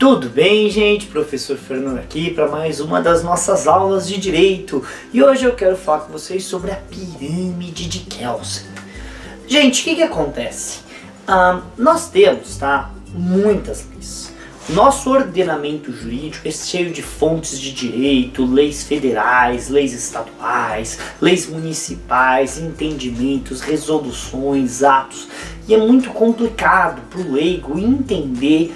Tudo bem, gente? Professor Fernando aqui para mais uma das nossas aulas de Direito. E hoje eu quero falar com vocês sobre a pirâmide de Kelsen. Gente, o que acontece? Nós temos, muitas leis. Nosso ordenamento jurídico é cheio de fontes de direito, leis federais, leis estaduais, leis municipais, entendimentos, resoluções, atos. E é muito complicado para o leigo entender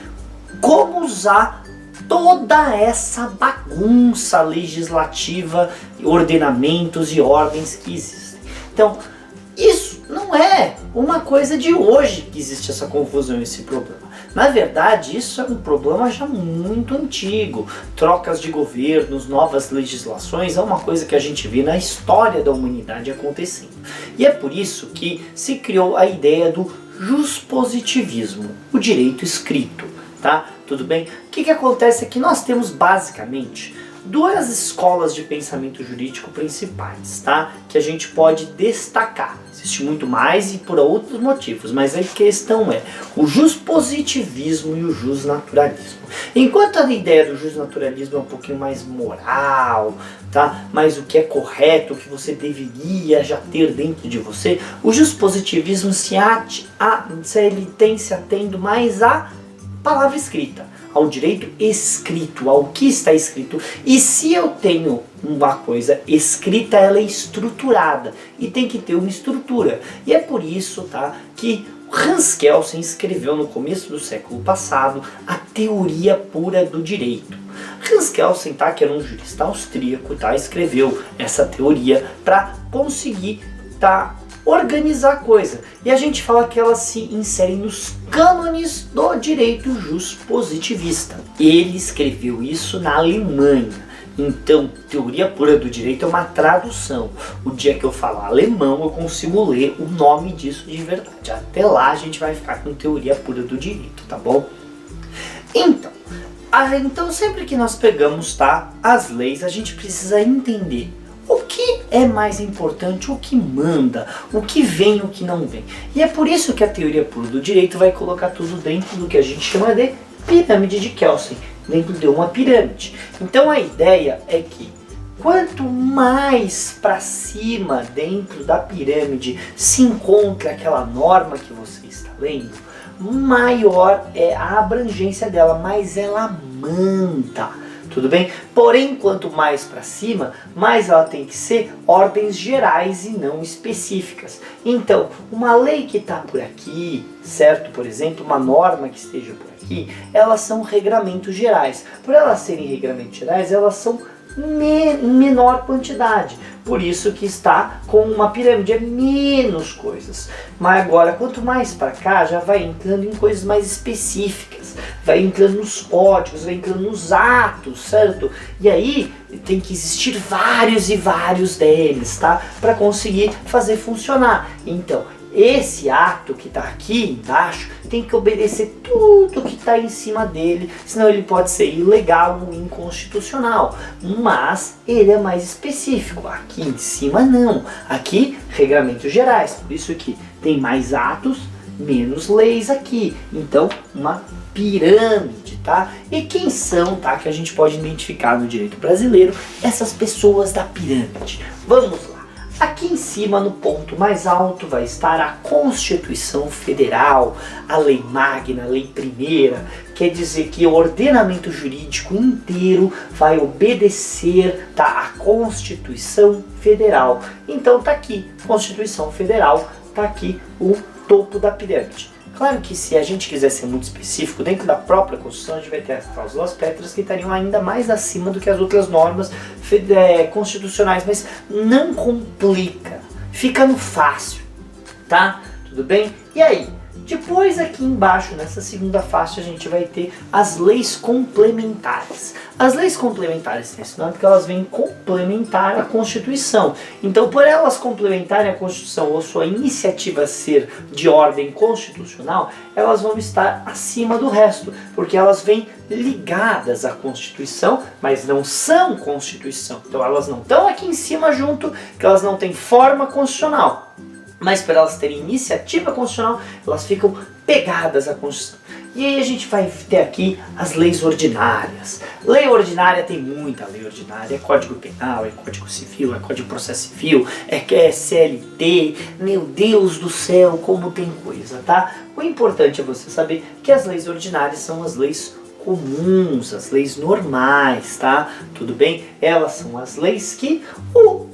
como usar toda essa bagunça legislativa, ordenamentos e ordens que existem. Então, isso não é uma coisa de hoje que existe essa confusão, esse problema. Na verdade, isso é um problema já muito antigo. Trocas de governos, novas legislações, é uma coisa que a gente vê na história da humanidade acontecendo. E é por isso que se criou a ideia do juspositivismo, o direito escrito. Tudo bem? O que acontece é que nós temos basicamente duas escolas de pensamento jurídico principais, que a gente pode destacar. Existe muito mais e por outros motivos, mas a questão é o juspositivismo e o jusnaturalismo. Enquanto a ideia do jusnaturalismo é um pouquinho mais moral, mas o que é correto, o que você deveria já ter dentro de você, o juspositivismo ele tem se atendo mais a palavra escrita, ao direito escrito, ao que está escrito. E se eu tenho uma coisa escrita, ela é estruturada e tem que ter uma estrutura. E é por isso que Hans Kelsen escreveu no começo do século passado a teoria pura do direito. Hans Kelsen, que era um jurista austríaco, escreveu essa teoria para conseguir organizar a coisa. E a gente fala que elas se inserem nos cânones do direito juspositivista. Ele escreveu isso na Alemanha. Então, teoria pura do direito é uma tradução. O dia que eu falar alemão, eu consigo ler o nome disso de verdade. Até lá a gente vai ficar com teoria pura do direito, tá bom? Então sempre que nós pegamos as leis, a gente precisa entender o que é mais importante, o que manda, o que vem, o que não vem. E é por isso que a teoria pura do direito vai colocar tudo dentro do que a gente chama de pirâmide de Kelsen, dentro de uma pirâmide. Então a ideia é que quanto mais para cima dentro da pirâmide se encontra aquela norma que você está lendo, maior é a abrangência dela, mais ela manda. Tudo bem? Porém, quanto mais para cima, mais ela tem que ser ordens gerais e não específicas. Então, uma lei que está por aqui, certo? Por exemplo, uma norma que esteja por aqui, elas são regramentos gerais. Por elas serem regramentos gerais, elas são menor quantidade. Por isso que está com uma pirâmide, é menos coisas. Mas agora, quanto mais para cá, já vai entrando em coisas mais específicas. Vai entrando nos códigos, vai entrando nos atos, certo? E aí tem que existir vários e vários deles, para conseguir fazer funcionar. Então, esse ato que está aqui embaixo tem que obedecer tudo que está em cima dele, senão ele pode ser ilegal ou inconstitucional. Mas ele é mais específico. Aqui em cima não. Aqui, regramentos gerais. Por isso que tem mais atos, menos leis aqui. Então, uma pirâmide, E quem são, que a gente pode identificar no direito brasileiro, essas pessoas da pirâmide? Vamos lá. Aqui em cima, no ponto mais alto, vai estar a Constituição Federal, a Lei Magna, a Lei Primeira. Quer dizer que o ordenamento jurídico inteiro vai obedecer à Constituição Federal. Então tá aqui, Constituição Federal, tá aqui o topo da pirâmide. Claro que se a gente quiser ser muito específico, dentro da própria Constituição a gente vai ter as cláusulas pétreas que estariam ainda mais acima do que as outras normas constitucionais, mas não complica, fica no fácil, Tudo bem? E aí? Depois aqui embaixo, nessa segunda faixa, a gente vai ter as leis complementares. As leis complementares têm esse nome porque elas vêm complementar a Constituição. Então, por elas complementarem a Constituição ou sua iniciativa ser de ordem constitucional, elas vão estar acima do resto, porque elas vêm ligadas à Constituição, mas não são Constituição. Então, elas não estão aqui em cima junto, porque elas não têm forma constitucional. Mas para elas terem iniciativa constitucional, elas ficam pegadas à Constituição. E aí a gente vai ter aqui as leis ordinárias. Lei ordinária, tem muita lei ordinária, é Código Penal, é Código Civil, é Código Processo Civil, é CLT, meu Deus do céu, como tem coisa, tá? O importante é você saber que as leis ordinárias são as leis comuns, as leis normais, tá? Tudo bem? Elas são as leis que o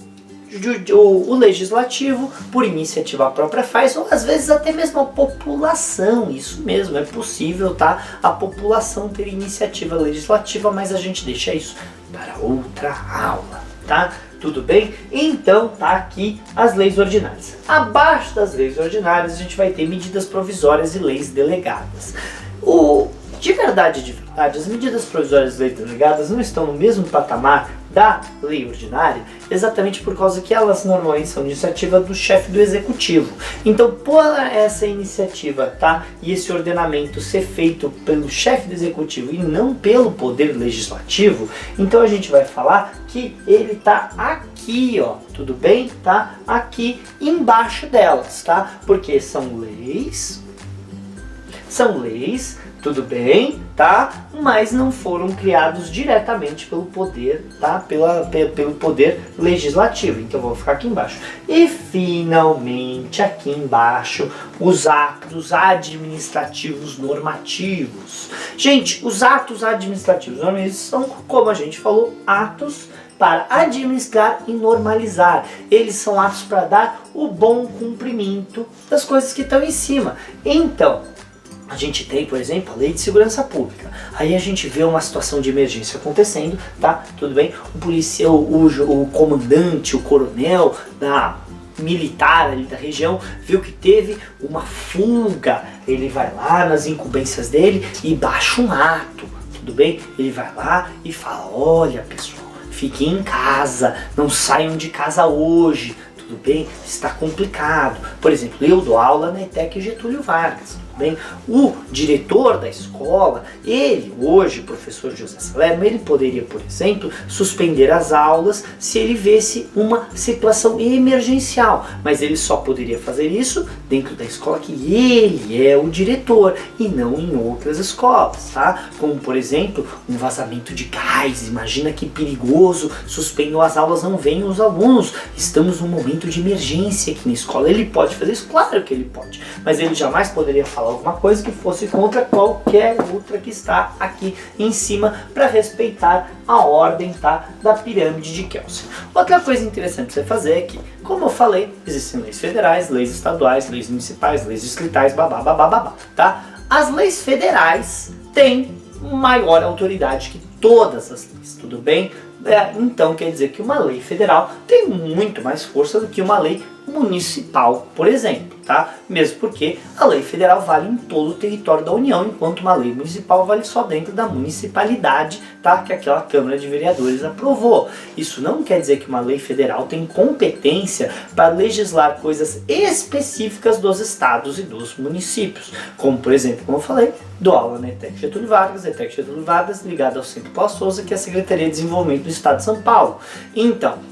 legislativo, por iniciativa própria, faz, ou às vezes até mesmo a população. Isso mesmo, é possível, tá? A população ter iniciativa legislativa, mas a gente deixa isso para outra aula, tá? Tudo bem? Então tá aqui as leis ordinárias. Abaixo das leis ordinárias a gente vai ter medidas provisórias e leis delegadas. De verdade, as medidas provisórias e leis delegadas não estão no mesmo patamar da lei ordinária, exatamente por causa que elas normalmente são iniciativa do chefe do executivo. Então, por essa iniciativa, tá, e esse ordenamento ser feito pelo chefe do executivo e não pelo poder legislativo, então a gente vai falar que ele tá aqui, ó, tudo bem? Tá aqui embaixo delas, tá? Porque são leis, tudo bem, tá? Mas não foram criados diretamente pelo poder, tá? Pelo poder legislativo. Então vou ficar aqui embaixo. E finalmente aqui embaixo os atos administrativos normativos. Gente, os atos administrativos normativos são, como a gente falou, atos para administrar e normalizar. Eles são atos para dar o bom cumprimento das coisas que estão em cima. Então, a gente tem, por exemplo, a Lei de Segurança Pública. Aí a gente vê uma situação de emergência acontecendo, tá? Tudo bem? O policial, o comandante, o coronel da militar ali da região viu que teve uma fuga. Ele vai lá nas incumbências dele e baixa um ato, tudo bem? Ele vai lá e fala: olha, pessoal, fiquem em casa, não saiam de casa hoje, tudo bem? Está complicado. Por exemplo, eu dou aula na ETEC Getúlio Vargas. Bem, o diretor da escola, ele hoje, o professor José Salerno, ele poderia, por exemplo, suspender as aulas se ele visse uma situação emergencial, mas ele só poderia fazer isso dentro da escola que ele é o diretor e não em outras escolas, tá? Como, por exemplo, um vazamento de gás. Imagina que perigoso, suspendam as aulas, não venham os alunos, estamos num momento de emergência aqui na escola. Ele pode fazer isso? Claro que ele pode, mas ele jamais poderia falar alguma coisa que fosse contra qualquer outra que está aqui em cima, para respeitar a ordem, tá, da pirâmide de Kelsen. Outra coisa interessante para você fazer é que, como eu falei, existem leis federais, leis estaduais, leis municipais, leis distritais, babá, tá? As leis federais têm maior autoridade que todas as leis, tudo bem? Então quer dizer que uma lei federal tem muito mais força do que uma lei municipal, por exemplo, tá? Mesmo porque a lei federal vale em todo o território da União, enquanto uma lei municipal vale só dentro da municipalidade, tá? Que aquela Câmara de Vereadores aprovou. Isso não quer dizer que uma lei federal tem competência para legislar coisas específicas dos estados e dos municípios, como, por exemplo, como eu falei, dou aula na ETEC Getúlio Vargas, ligada ao Centro Paula Souza, que é a Secretaria de Desenvolvimento do Estado de São Paulo. Então,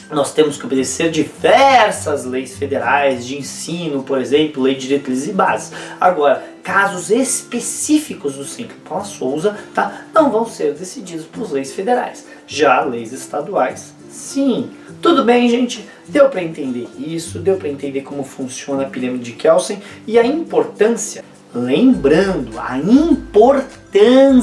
nós temos que obedecer diversas leis federais de ensino, por exemplo, lei de diretrizes e bases. Agora, casos específicos do Centro Paula Souza, tá, não vão ser decididos por leis federais. Já leis estaduais, sim. Tudo bem, gente? Deu para entender isso, deu para entender como funciona a pirâmide de Kelsen e a importância, lembrando, a importância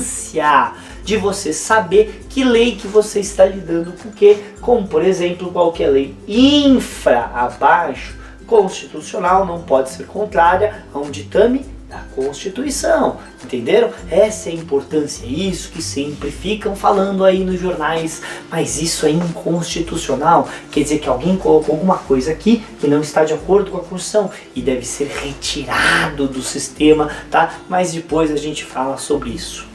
de você saber que lei que você está lidando com o quê, como por exemplo qualquer lei infra abaixo constitucional não pode ser contrária a um ditame da Constituição, entenderam? Essa é a importância, isso que sempre ficam falando aí nos jornais, mas isso é inconstitucional, quer dizer que alguém colocou alguma coisa aqui que não está de acordo com a Constituição e deve ser retirado do sistema, tá? Mas depois a gente fala sobre isso.